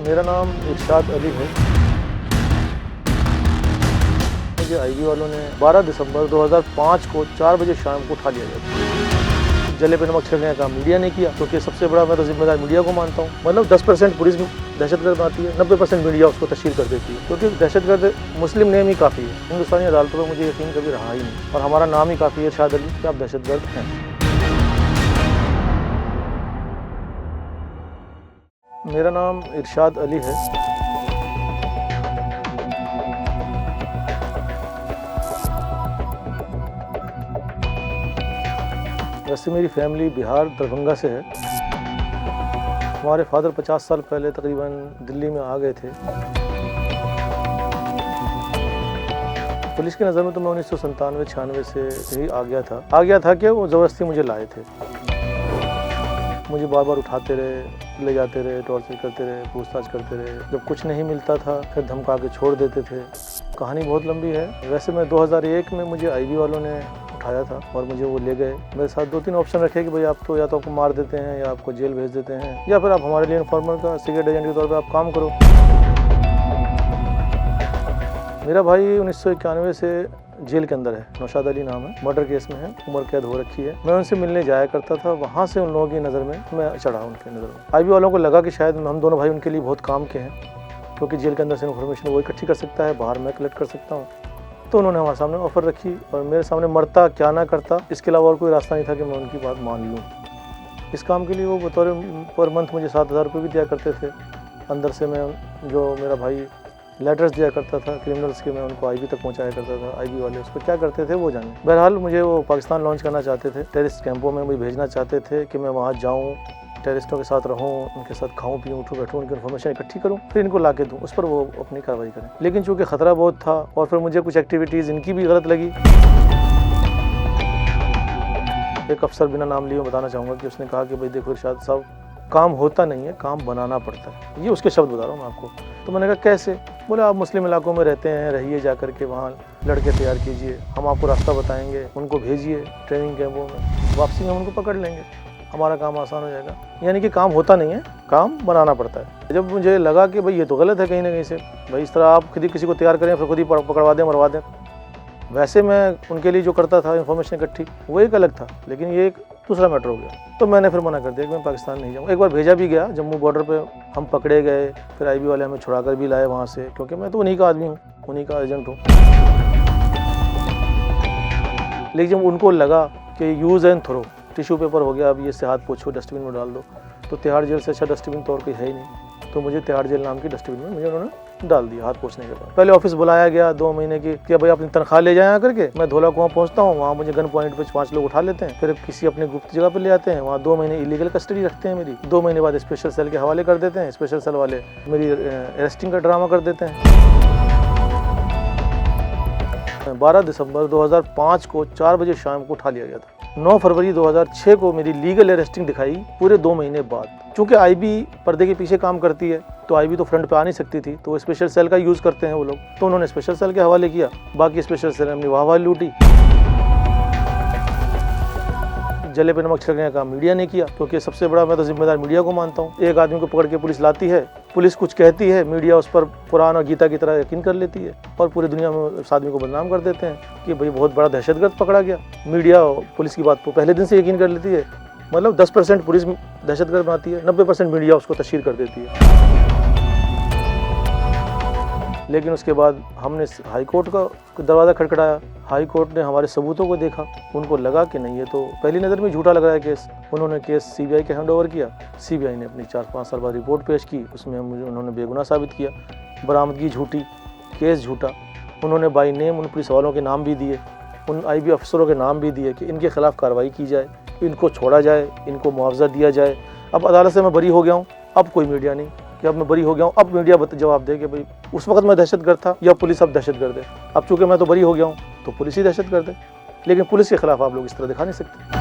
मेरा नाम इरशाद अली है। मुझे आईबी वालों ने 12 दिसंबर 2005 को 4 बजे शाम को उठा लिया गया। जले पे नमक छिड़कने का काम मीडिया ने किया, क्योंकि सबसे बड़ा मैं तो जिम्मेदार मीडिया को मानता हूँ। मतलब 10% पुलिस दहशतगर्द बनाती है, 90% मीडिया उसको तशहीर कर देती है, क्योंकि दहशतगर्द मुस्लिम नेम ही काफ़ी है। हिंदुस्तानी अदालतों में मुझे यकीन कभी रहा ही नहीं, और हमारा नाम ही काफ़ी है इरशाद अली कि आप दहशतगर्द हैं। मेरा नाम इरशाद अली है। वैसे मेरी फैमिली बिहार दरभंगा से है। हमारे फादर 50 साल पहले तकरीबन दिल्ली में आ गए थे। पुलिस की नज़र में तो मैं 1997-96 से ही आ गया था कि वो ज़बरदस्ती मुझे लाए थे। मुझे बार बार उठाते रहे, ले जाते रहे, टॉर्चर करते रहे, पूछताछ करते रहे। जब कुछ नहीं मिलता था फिर धमका के छोड़ देते थे। कहानी बहुत लंबी है। वैसे मैं 2001 में मुझे आईबी वालों ने उठाया था और मुझे वो ले गए। मेरे साथ 2-3 ऑप्शन रखे कि भाई आप तो या तो आपको मार देते हैं या आपको जेल भेज देते हैं, या फिर आप हमारे लिए इन्फॉर्मर का सीक्रेट एजेंट के तौर पे आप काम करो। मेरा भाई 1991 से जेल के अंदर है, नौशाद अली नाम है, मर्डर केस में है, उम्र कैद हो रखी है। मैं उनसे मिलने जाया करता था, वहाँ से उन लोगों की नज़र में मैं चढ़ा उनके नज़र में। आईबी वालों को लगा कि शायद हम दोनों भाई उनके लिए बहुत काम के हैं, क्योंकि जेल के अंदर से इन्फॉर्मेशन वो इकट्ठी कर सकता है, बाहर मैं कलेक्ट कर सकता हूँ। तो उन्होंने हमारे सामने ऑफ़र रखी और मेरे सामने मरता क्या ना करता, इसके अलावा और कोई रास्ता नहीं था कि मैं उनकी बात मान लूँ। इस काम के लिए वो बतौर पर मंथ मुझे 7,000 रुपये भी दिया करते थे। अंदर से मैं जो मेरा भाई लेटर्स दिया करता था क्रिमिनल्स के, मैं उनको आईबी तक पहुंचाया करता था। आईबी वाले उसको क्या करते थे वो जाने। बहरहाल मुझे वो पाकिस्तान लॉन्च करना चाहते थे, टेररिस्ट कैंपों में मुझे भेजना चाहते थे कि मैं वहाँ जाऊँ, टेररिस्टों के साथ रहूँ, उनके साथ खाऊँ पीऊँ, उठूँ बैठूँ, उनकी इन्फॉर्मेशन इकट्ठी करूँ, फिर इनको ला के दूँ, उस पर वो अपनी कार्रवाई करें। लेकिन चूँकि ख़तरा बहुत था और फिर मुझे कुछ एक्टिविटीज़ इनकी भी गलत लगी। एक अफसर बिना नाम लिए बताना चाहूँगा कि उसने कहा कि भाई देखो इरशाद साहब, काम होता नहीं है, काम बनाना पड़ता है। ये उसके शब्द बता रहा हूँ मैं आपको। तो मैंने कहा कैसे? बोले आप मुस्लिम इलाकों में रहते हैं, रहिए जा कर के, वहाँ लड़के तैयार कीजिए, हम आपको रास्ता बताएंगे, उनको भेजिए ट्रेनिंग कैंपों में, वापसी में उनको पकड़ लेंगे, हमारा काम आसान हो जाएगा। यानी कि काम होता नहीं है, काम बनाना पड़ता है। जब मुझे लगा कि भाई ये तो गलत है कहीं ना कहीं से, भाई इस तरह आप खुद ही किसी को तैयार करें फिर खुद ही पकड़वा दें, मरवा दें। वैसे मैं उनके लिए जो करता था इन्फॉर्मेशन इकट्ठी, वो एक अलग था, लेकिन ये एक दूसरा मैटर हो गया। तो मैंने फिर मना कर दिया कि मैं पाकिस्तान नहीं जाऊँ। एक बार भेजा भी गया, जम्मू बॉर्डर पे हम पकड़े गए, फिर आईबी वाले हमें छुड़ा कर भी लाए वहाँ से, क्योंकि मैं तो उन्हीं का आदमी हूँ, उन्हीं का एजेंट हूँ। लेकिन जब उनको लगा कि use and throw, tissue paper हो गया, अब ये से हाथ पोछो, डस्टबिन में डाल दो, तो तिहाड़ जेल से अच्छा डस्टबिन तो और कोई है ही नहीं। तो मुझे तिहाड़ जेल नाम की डस्टबिन में मुझे उन्होंने डाल दिया हाथ पोछने के बाद। पहले ऑफिस बुलाया गया 2 महीने की कि भाई अपनी तनख्वाह ले जाया करके, मैं धोला कुआं पहुंचता हूँ, वहाँ मुझे गन पॉइंट पे 5 लोग उठा लेते हैं, फिर किसी अपने गुप्त जगह पे ले आते हैं, वहाँ 2 महीने इलीगल कस्टडी रखते हैं मेरी, 2 महीने बाद स्पेशल सेल के हवाले कर देते हैं, स्पेशल सेल वाले मेरी अरेस्टिंग का ड्रामा कर देते हैं। 12 दिसंबर 2005 को 4 बजे शाम को उठा लिया गया था। 9 फरवरी 2006 को मेरी लीगल अरेस्टिंग दिखाई पूरे 2 महीने बाद। चूँकि आईबी पर्दे के पीछे काम करती है, तो आईबी तो फ्रंट पे आ नहीं सकती थी, तो स्पेशल सेल का यूज़ करते हैं वो लोग, तो उन्होंने स्पेशल सेल के हवाले किया। बाकी स्पेशल सेल ने अपनी वाहवाह लूटी। जले पे नमक छिड़कने का काम मीडिया ने किया, क्योंकि सबसे बड़ा मैं तो जिम्मेदार मीडिया को मानता हूँ। एक आदमी को पकड़ के पुलिस लाती है, पुलिस कुछ कहती है, मीडिया उस पर कुरान और गीता की तरह यकीन कर लेती है और पूरी दुनिया में उस आदमी को बदनाम कर देते हैं कि भाई बहुत बड़ा दहशतगर्द पकड़ा गया। मीडिया पुलिस की बात को पहले दिन से यकीन कर लेती है। मतलब 10% पुलिस दहशतगर्द बनाती है, 90% मीडिया उसको तशहीर कर देती है। लेकिन उसके बाद हमने हाई कोर्ट का दरवाज़ा खटखटाया। हाई कोर्ट ने हमारे सबूतों को देखा, उनको लगा कि नहीं ये तो पहली नज़र में झूठा लग रहा है केस। उन्होंने केस सीबीआई के हैंड ओवर किया। सीबीआई ने अपनी 4-5 साल बाद रिपोर्ट पेश की, उसमें मुझे उन्होंने बेगुनाह साबित किया। बरामदगी झूठी, केस झूठा। उन्होंने बाई नेम उन पुलिस वालों के नाम भी दिए, उन आईबी अफसरों के नाम भी दिए कि इनके खिलाफ़ कार्रवाई की जाए, इनको छोड़ा जाए, इनको मुआवजा दिया जाए। अब अदालत से मैं बरी हो गया हूँ, अब कोई मीडिया नहीं कि अब मैं बरी हो गया हूँ, अब मीडिया जवाब दे कि भाई उस वक्त मैं दहशतगर्द था या पुलिस अब दहशतगर्द है। अब चूँकि मैं तो बरी हो गया हूँ तो पुलिस ही दहशतगर्द है, लेकिन पुलिस के खिलाफ आप लोग इस तरह दिखा नहीं सकते।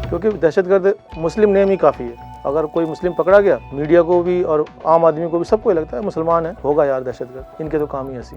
क्योंकि दहशतगर्द मुस्लिम नेम ही काफ़ी है। अगर कोई मुस्लिम पकड़ा गया, मीडिया को भी और आम आदमी को भी सबको लगता है मुसलमान है, होगा यार दहशतगर्द, इनके तो काम ही ऐसी।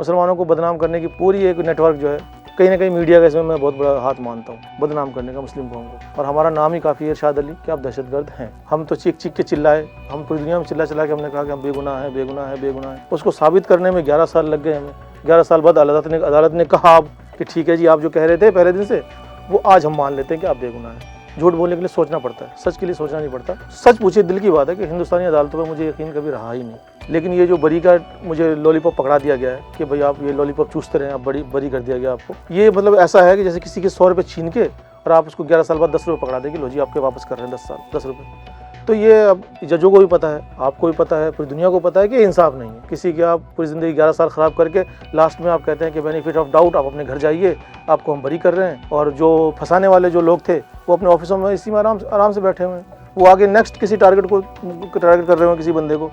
मुसलमानों को बदनाम करने की पूरी एक नेटवर्क जो है, कहीं ना कहीं मीडिया का इसमें मैं बहुत बड़ा हाथ मानता हूँ, बदनाम करने का मुस्लिम कौम को। और हमारा नाम ही काफ़ी है इरशाद अली कि आप दहशतगर्द हैं। हम तो चीख चीख के चिल्लाए, हम पूरी दुनिया में चिल्ला चिल्ला के हमने कहा कि हम बेगुनाह हैं, बेगुनाह हैं, बेगुनाह हैं। उसको साबित करने में 11 साल लग गए हमें। 11 साल बाद अदालत ने कहा अब कि ठीक है जी, आप जो कह रहे थे पहले दिन से, वो आज हम मान लेते हैं कि आप बेगुनाह हैं। झूठ बोलने के लिए सोचना पड़ता है, सच के लिए सोचना नहीं पड़ता। सच पूछिए, दिल की बात है कि हिंदुस्तानी अदालतों पर मुझे यकीन कभी रहा ही नहीं। लेकिन ये जो बरी का मुझे लॉलीपॉप पकड़ा दिया गया है कि भाई आप ये लॉलीपॉप चूसते रहे, आप बरी कर दिया गया आपको, ये मतलब ऐसा है कि जैसे किसी के 100 रुपये छीन के और आप उसको 11 साल बाद 10 रुपये पकड़ा देंगे, लो जी आपके वापस कर रहे हैं 10 साल 10 रुपये। तो ये अब जजों को भी पता है, आपको भी पता है, पूरी दुनिया को पता है कि इंसाफ नहीं है। किसी के आप पूरी ज़िंदगी 11 साल ख़राब करके लास्ट में आप कहते हैं कि बेनिफिट ऑफ डाउट, आप अपने घर जाइए, आपको हम बरी कर रहे हैं। और जो फंसाने वाले जो लोग थे वो अपने ऑफिसों में इसी में आराम से बैठे हुए हैं। वो आगे नेक्स्ट किसी टारगेट कर रहे हो, किसी बंदे को।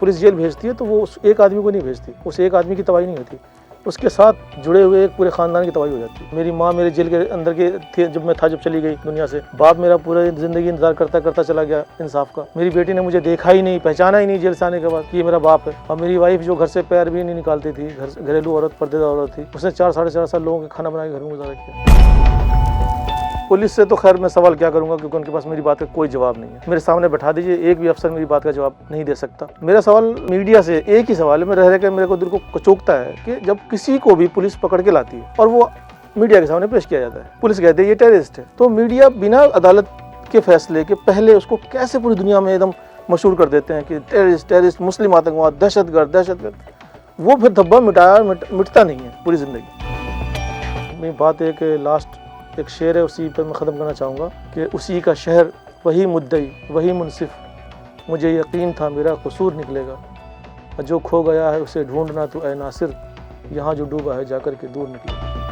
पुलिस जेल भेजती है तो वो उस एक आदमी को नहीं भेजती, उस एक आदमी की तबाही नहीं होती, उसके साथ जुड़े हुए एक पूरे खानदान की तबाही हो जाती है। मेरी माँ मेरे जेल के अंदर के थे जब चली गई दुनिया से। बाप मेरा पूरा जिंदगी इंतजार करता चला गया इंसाफ का। मेरी बेटी ने मुझे देखा ही नहीं, पहचाना ही नहीं जेल से आने के बाद कि ये मेरा बाप है। और मेरी वाइफ जो घर से पैर भी नहीं निकालती थी, घरेलू औरत, पर्देदार औरत थी, उसने 4 साढ़े 4 साल लोगों के खाना बना के घर में गुजारा किया। पुलिस से तो खैर मैं सवाल क्या करूंगा, क्योंकि उनके पास मेरी बात का कोई जवाब नहीं है। मेरे सामने बैठा दीजिए, एक भी अफसर मेरी बात का जवाब नहीं दे सकता। मेरा सवाल मीडिया से एक ही सवाल है, मैं रह के मेरे को दिल को कचोकता है कि जब किसी को भी पुलिस पकड़ के लाती है और वो मीडिया के सामने पेश किया जाता है, पुलिस कहती है ये टेररिस्ट है, तो मीडिया बिना अदालत के फैसले के पहले उसको कैसे पूरी दुनिया में एकदम मशहूर कर देते हैं कि टेररिस्ट, मुस्लिम आतंकवाद, दहशतगर्द। वो फिर धब्बा मिटता नहीं है पूरी जिंदगी। मेरी बात एक शेर है, उसी पर मैं ख़त्म करना चाहूँगा कि उसी का शहर, वही मुद्दई, वही मुनसिफ, मुझे यकीन था मेरा कसूर निकलेगा। जो खो गया है उसे ढूंढना तू ऐ नासिर, यहाँ जो डूबा है जाकर के दूर निकलेगा।